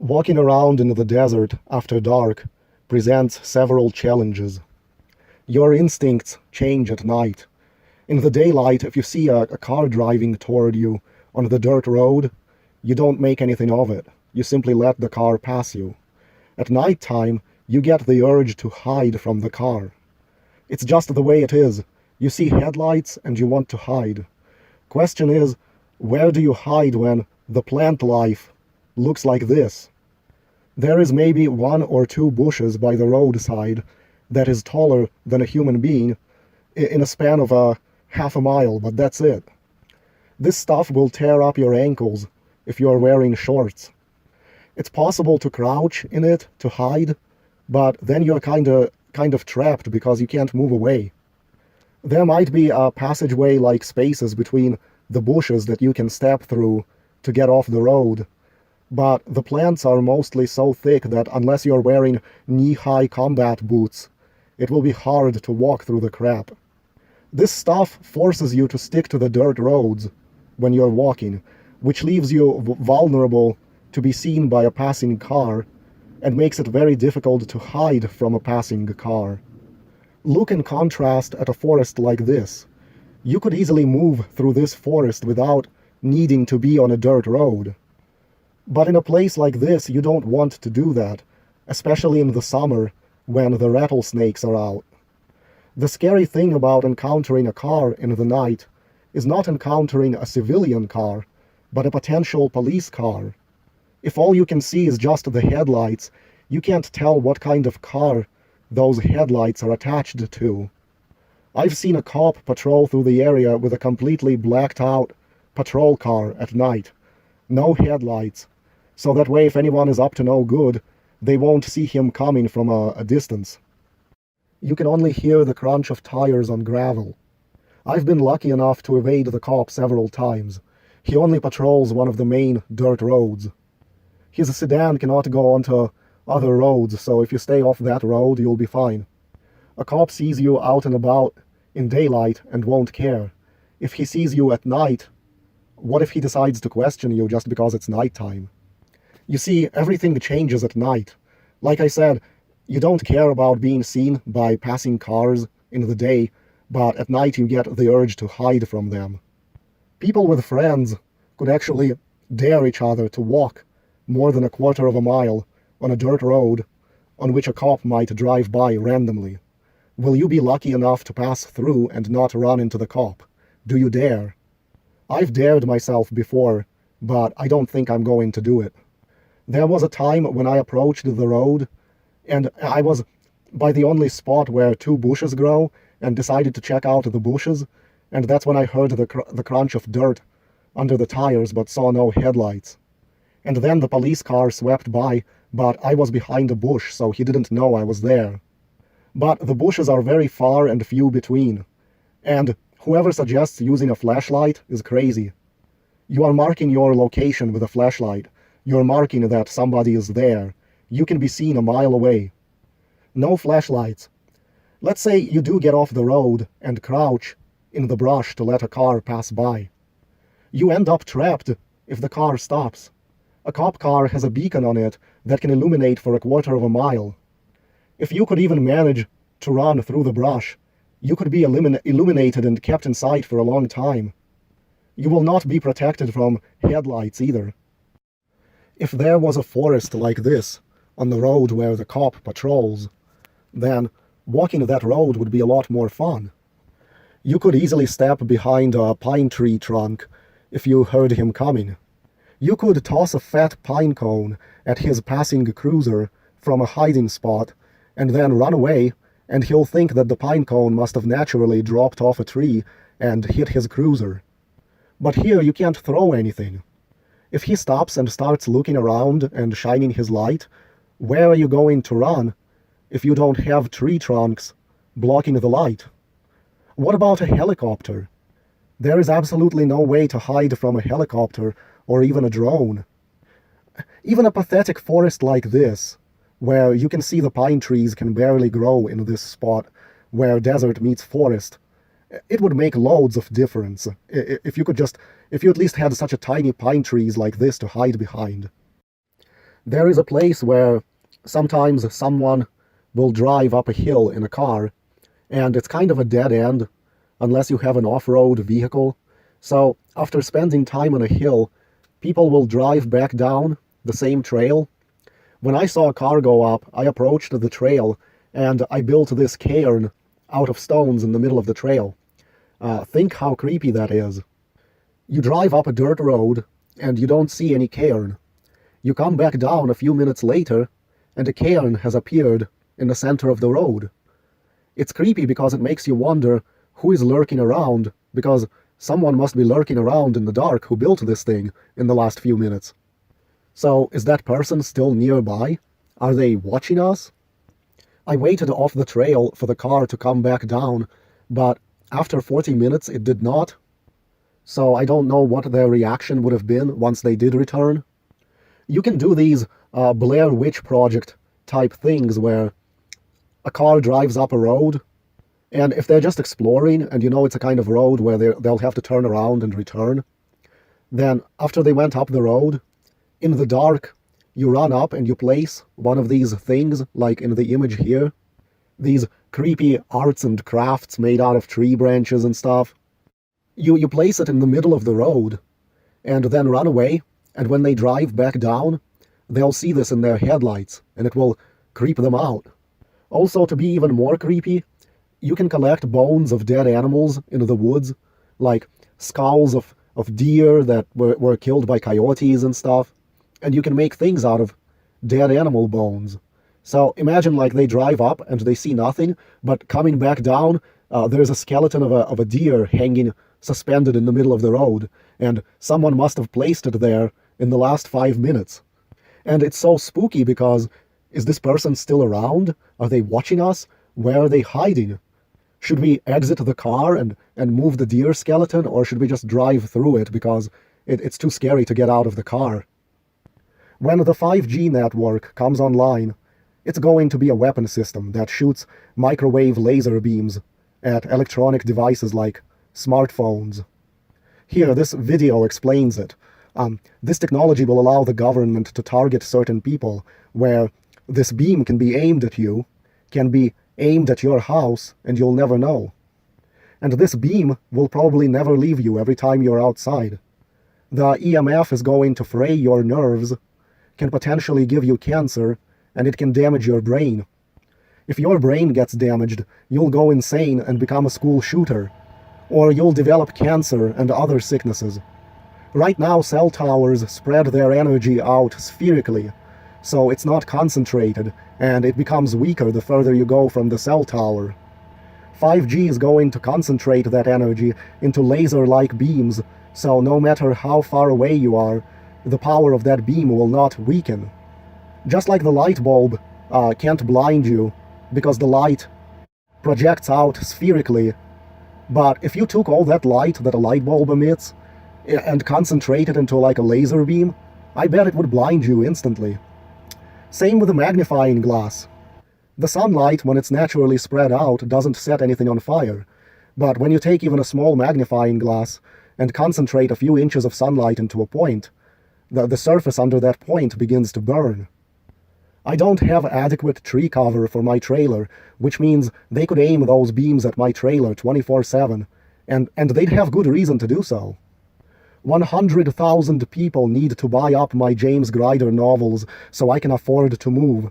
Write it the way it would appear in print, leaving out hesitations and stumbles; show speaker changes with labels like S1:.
S1: Walking around in the desert after dark presents several challenges. Your instincts change at night. In the daylight, if you see a car driving toward you on the dirt road, you don't make anything of it. You simply let the car pass you. At night time, you get the urge to hide from the car. It's just the way it is. You see headlights and you want to hide. Question is, where do you hide when the plant life looks like this? There is maybe 1 or 2 bushes by the roadside that is taller than a human being in a span of half a mile, but that's it. This stuff will tear up your ankles if you are wearing shorts. It's possible to crouch in it to hide, but then you're kind of trapped because you can't move away. There might be a passageway-like spaces between the bushes that you can step through to get off the road, but the plants are mostly so thick that unless you're wearing knee-high combat boots, it will be hard to walk through the crap. This stuff forces you to stick to the dirt roads when you're walking, which leaves you vulnerable to be seen by a passing car and makes it very difficult to hide from a passing car. Look in contrast at a forest like this. You could easily move through this forest without needing to be on a dirt road. But in a place like this, you don't want to do that, especially in the summer when the rattlesnakes are out. The scary thing about encountering a car in the night is not encountering a civilian car, but a potential police car. If all you can see is just the headlights, you can't tell what kind of car those headlights are attached to. I've seen a cop patrol through the area with a completely blacked out patrol car at night. No headlights. So that way if anyone is up to no good, they won't see him coming from a distance. You can only hear the crunch of tires on gravel. I've been lucky enough to evade the cop several times. He only patrols one of the main dirt roads. His sedan cannot go onto other roads, so if you stay off that road, you'll be fine. A cop sees you out and about in daylight and won't care. If he sees you at night, what if he decides to question you just because it's nighttime? You see, everything changes at night. Like I said, you don't care about being seen by passing cars in the day, but at night you get the urge to hide from them. People with friends could actually dare each other to walk more than a quarter of a mile on a dirt road on which a cop might drive by randomly. Will you be lucky enough to pass through and not run into the cop? Do you dare? I've dared myself before, but I don't think I'm going to do it. There was a time when I approached the road, and I was by the only spot where 2 bushes grow, and decided to check out the bushes, and that's when I heard the crunch of dirt under the tires but saw no headlights. And then the police car swept by, but I was behind a bush, so he didn't know I was there. But the bushes are very far and few between, and whoever suggests using a flashlight is crazy. You are marking your location with a flashlight. You're marking that somebody is there. You can be seen a mile away. No flashlights. Let's say you do get off the road and crouch in the brush to let a car pass by. You end up trapped if the car stops. A cop car has a beacon on it that can illuminate for a quarter of a mile. If you could even manage to run through the brush, you could be illuminated and kept in sight for a long time. You will not be protected from headlights either. If there was a forest like this on the road where the cop patrols, then walking that road would be a lot more fun. You could easily step behind a pine tree trunk if you heard him coming. You could toss a fat pine cone at his passing cruiser from a hiding spot and then run away, and he'll think that the pine cone must have naturally dropped off a tree and hit his cruiser. But here you can't throw anything. If he stops and starts looking around and shining his light, where are you going to run if you don't have tree trunks blocking the light? What about a helicopter? There is absolutely no way to hide from a helicopter or even a drone. Even a pathetic forest like this, where you can see the pine trees can barely grow in this spot where desert meets forest, it would make loads of difference if you at least had such a tiny pine trees like this to hide behind. There is a place where sometimes someone will drive up a hill in a car, and it's kind of a dead end unless you have an off-road vehicle. So after spending time on a hill, people will drive back down the same trail. When I saw a car go up, I approached the trail and I built this cairn out of stones in the middle of the trail. Think how creepy that is. You drive up a dirt road and you don't see any cairn. You come back down a few minutes later and a cairn has appeared in the center of the road. It's creepy because it makes you wonder who is lurking around, because someone must be lurking around in the dark who built this thing in the last few minutes. So, is that person still nearby? Are they watching us? I waited off the trail for the car to come back down, but after 40 minutes it did not. So I don't know what their reaction would have been once they did return. You can do these Blair Witch Project type things where a car drives up a road, and if they're just exploring and you know it's a kind of road where they'll have to turn around and return, then after they went up the road, in the dark, you run up and you place one of these things, like in the image here, these creepy arts and crafts made out of tree branches and stuff. You place it in the middle of the road, and then run away, and when they drive back down, they'll see this in their headlights, and it will creep them out. Also, to be even more creepy, you can collect bones of dead animals in the woods, like skulls of deer that were killed by coyotes and stuff, and you can make things out of dead animal bones. So imagine like they drive up and they see nothing, but coming back down, there's a skeleton of a deer hanging suspended in the middle of the road, and someone must have placed it there in the last 5 minutes. And it's so spooky because, is this person still around? Are they watching us? Where are they hiding? Should we exit the car and move the deer skeleton, or should we just drive through it because it's too scary to get out of the car? When the 5G network comes online, it's going to be a weapon system that shoots microwave laser beams at electronic devices like smartphones. Here, this video explains it. This technology will allow the government to target certain people where this beam can be aimed at you, can be aimed at your house, and you'll never know. And this beam will probably never leave you every time you're outside. The EMF is going to fray your nerves, can potentially give you cancer, and it can damage your brain. If your brain gets damaged, you'll go insane and become a school shooter, or you'll develop cancer and other sicknesses. Right now, cell towers spread their energy out spherically, so it's not concentrated, and it becomes weaker the further you go from the cell tower. 5G is going to concentrate that energy into laser-like beams, so no matter how far away you are, the power of that beam will not weaken. Just like the light bulb can't blind you because the light projects out spherically, but if you took all that light that a light bulb emits and concentrated into like a laser beam, I bet it would blind you instantly. Same with a magnifying glass. The sunlight, when it's naturally spread out, doesn't set anything on fire, but when you take even a small magnifying glass and concentrate a few inches of sunlight into a point, the surface under that point begins to burn. I don't have adequate tree cover for my trailer, which means they could aim those beams at my trailer 24/7, and they'd have good reason to do so. 100,000 people need to buy up my James Grider novels so I can afford to move.